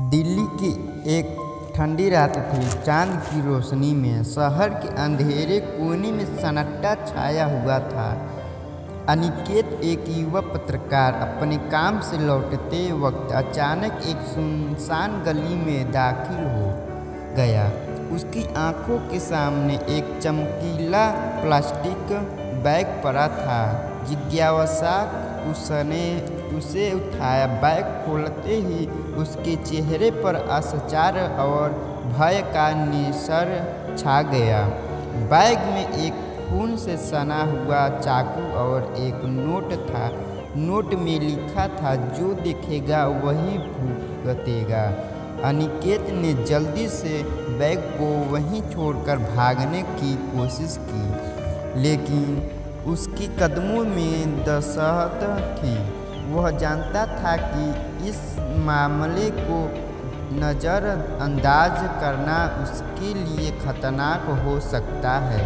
दिल्ली की एक ठंडी रात थी। चांद की रोशनी में शहर के अंधेरे कोने में सन्नाटा छाया हुआ था। अनिकेत, एक युवा पत्रकार, अपने काम से लौटते वक्त अचानक एक सुनसान गली में दाखिल हो गया। उसकी आंखों के सामने एक चमकीला प्लास्टिक बैग पड़ा था। जिज्ञासावश उसने उसे उठाया। बैग खोलते ही उसके चेहरे पर आश्चर्य और भय का निशान छा गया। बैग में एक खून से सना हुआ चाकू और एक नोट था। नोट में लिखा था, जो देखेगा वही भुगतेगा। अनिकेत ने जल्दी से बैग को वहीं छोड़कर भागने की कोशिश की, लेकिन उसके कदमों में दहशत थी। वह जानता था कि इस मामले को नज़रअंदाज करना उसके लिए खतरनाक हो सकता है।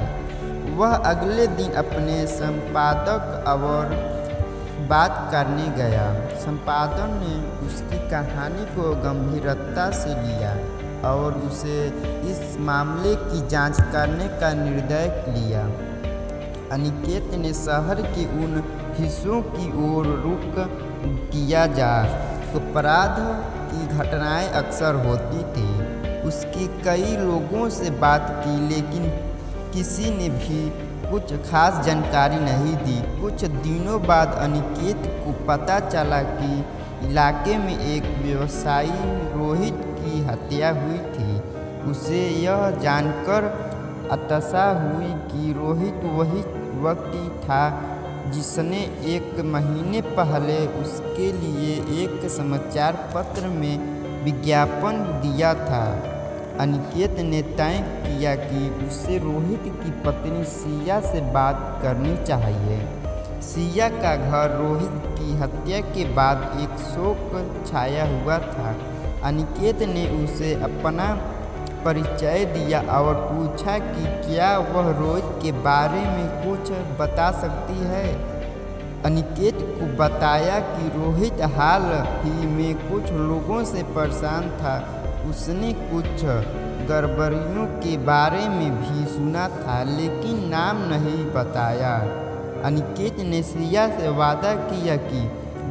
वह अगले दिन अपने संपादक और बात करने गया। संपादक ने उसकी कहानी को गंभीरता से लिया और उसे इस मामले की जांच करने का निर्णय लिया। अनिकेत ने शहर के उन हिस्सों की ओर रुख किया जहाँ अपराध की घटनाएं अक्सर होती थी। उसके कई लोगों से बात की, लेकिन किसी ने भी कुछ खास जानकारी नहीं दी। कुछ दिनों बाद अनिकेत को पता चला कि इलाके में एक व्यवसायी रोहित की हत्या हुई थी। उसे यह जानकर हताशा हुई कि रोहित वही व्यक्ति था जिसने एक महीने पहले उसके लिए एक समाचार पत्र में विज्ञापन दिया था। अनिकेत ने तय किया कि उसे रोहित की पत्नी सिया से बात करनी चाहिए। सिया का घर रोहित की हत्या के बाद एक शोक छाया हुआ था। अनिकेत ने उसे अपना परिचय दिया और पूछा कि क्या वह रोहित के बारे में कुछ बता सकती है। अनिकेत को बताया कि रोहित हाल ही में कुछ लोगों से परेशान था। उसने कुछ गड़बड़ियों के बारे में भी सुना था, लेकिन नाम नहीं बताया। अनिकेत ने सिया से वादा किया कि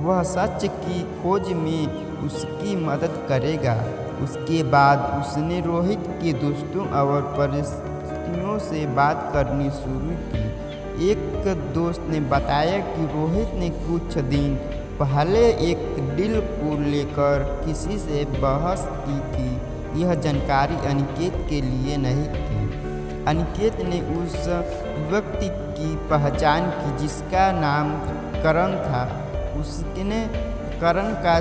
वह सच की खोज में उसकी मदद करेगा। उसके बाद उसने रोहित के दोस्तों और परिचितों से बात करनी शुरू की। एक दोस्त ने बताया कि रोहित ने कुछ दिन पहले एक डील को लेकर किसी से बहस की थी। यह जानकारी अनिकेत के लिए नहीं थी। अनिकेत ने उस व्यक्ति की पहचान की जिसका नाम करण था। उसने करण का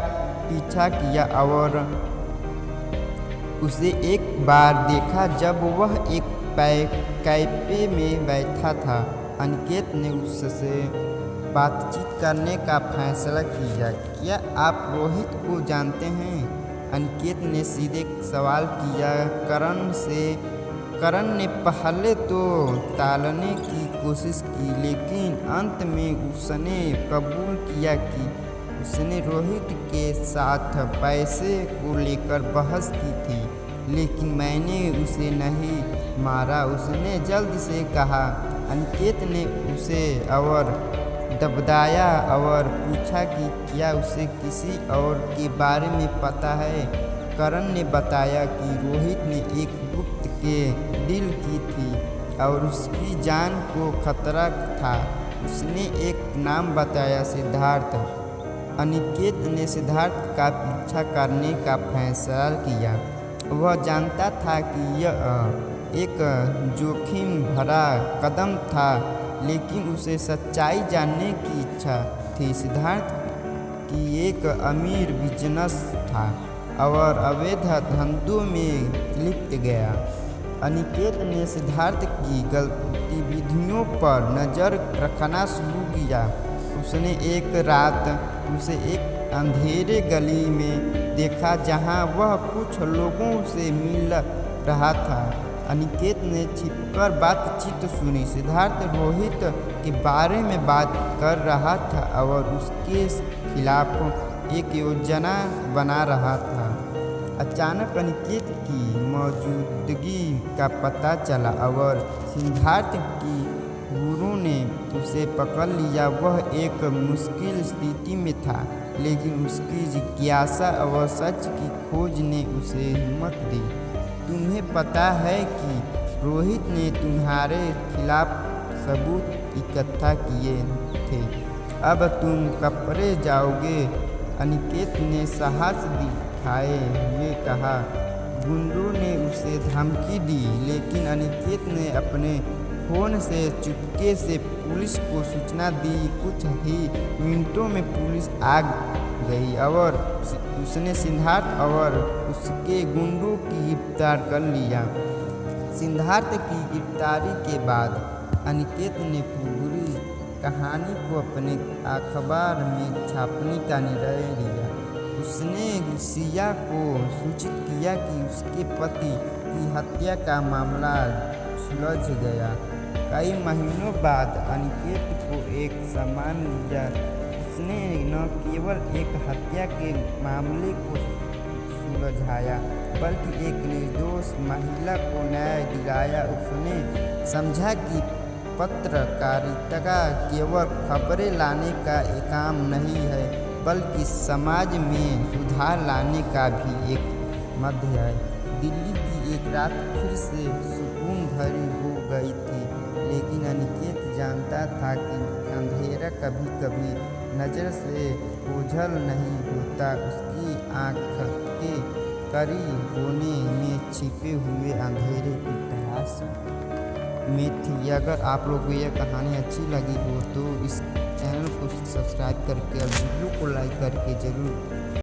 पीछा किया और उसे एक बार देखा जब वह एक कैफे में बैठा था। अनिकेत ने उससे बातचीत करने का फैसला किया। क्या आप रोहित को जानते हैं? अनिकेत ने सीधे सवाल किया करण से। करण ने पहले तो टालने की कोशिश की, लेकिन अंत में उसने कबूल किया कि उसने रोहित के साथ पैसे को लेकर बहस की थी, लेकिन मैंने उसे नहीं मारा, उसने जल्द से कहा। अनिकेत ने उसे और दबदाया और पूछा कि क्या उसे किसी और के बारे में पता है। करण ने बताया कि रोहित ने एक गुप्त के डील की थी और उसकी जान को खतरा था। उसने एक नाम बताया, सिद्धार्थ। अनिकेत ने सिद्धार्थ का पीछा करने का फैसला किया। वह जानता था कि यह एक जोखिम भरा कदम था, लेकिन उसे सच्चाई जानने की इच्छा थी। सिद्धार्थ की एक अमीर बिजनेस था और अवैध धंधों में लिप्त गया। अनिकेत ने सिद्धार्थ की गतिविधियों पर नज़र रखना शुरू किया। उसने एक रात उसे एक अंधेरे गली में देखा जहां वह कुछ लोगों से मिल रहा था। अनिकेत ने छिपकर बातचीत सुनी। सिद्धार्थ रोहित के बारे में बात कर रहा था और उसके खिलाफ एक योजना बना रहा था। अचानक अनिकेत की मौजूदगी का पता चला और सिद्धार्थ की गुरु ने उसे पकड़ लिया। वह एक मुश्किल स्थिति में था, लेकिन उसकी जिज्ञासा और सच की खोज ने उसे हिम्मत दी। तुम्हें पता है कि रोहित ने तुम्हारे खिलाफ सबूत इकट्ठा किए थे, अब तुम कपड़े जाओगे, अनिकेत ने साहस दिखाए हुए कहा। गुंडों ने उसे धमकी दी, लेकिन अनिकेत ने अपने फोन से चुपके से पुलिस को सूचना दी। कुछ ही मिनटों में पुलिस आ गई और उसने सिद्धार्थ और उसके गुंडों की गिरफ्तार कर लिया। सिद्धार्थ की गिरफ्तारी के बाद अनिकेत ने पूरी कहानी को अपने अखबार में छापने का निर्णय लिया। उसने सिया को सूचित किया कि उसके पति की हत्या का मामला सुलझ गया। कई महीनों बाद अनिकेत को एक सम्मान मिला। उसने न केवल एक हत्या के मामले को सुलझाया, बल्कि एक निर्दोष महिला को न्याय दिलाया। उसने समझा कि पत्रकारिता केवल खबरें लाने का एक काम नहीं है, बल्कि समाज में सुधार लाने का भी एक मध्य है। दिल्ली की एक रात फिर से सुकून भरी हो गई थी, लेकिन अनिकेत जानता था कि अंधेरा कभी कभी नज़र से ओझल नहीं होता। उसकी आँखें करीब होने में छिपे हुए अंधेरे की तलाश में थी। अगर आप लोग को यह कहानी अच्छी लगी हो तो इस चैनल को सब्सक्राइब करके और वीडियो को लाइक करके ज़रूर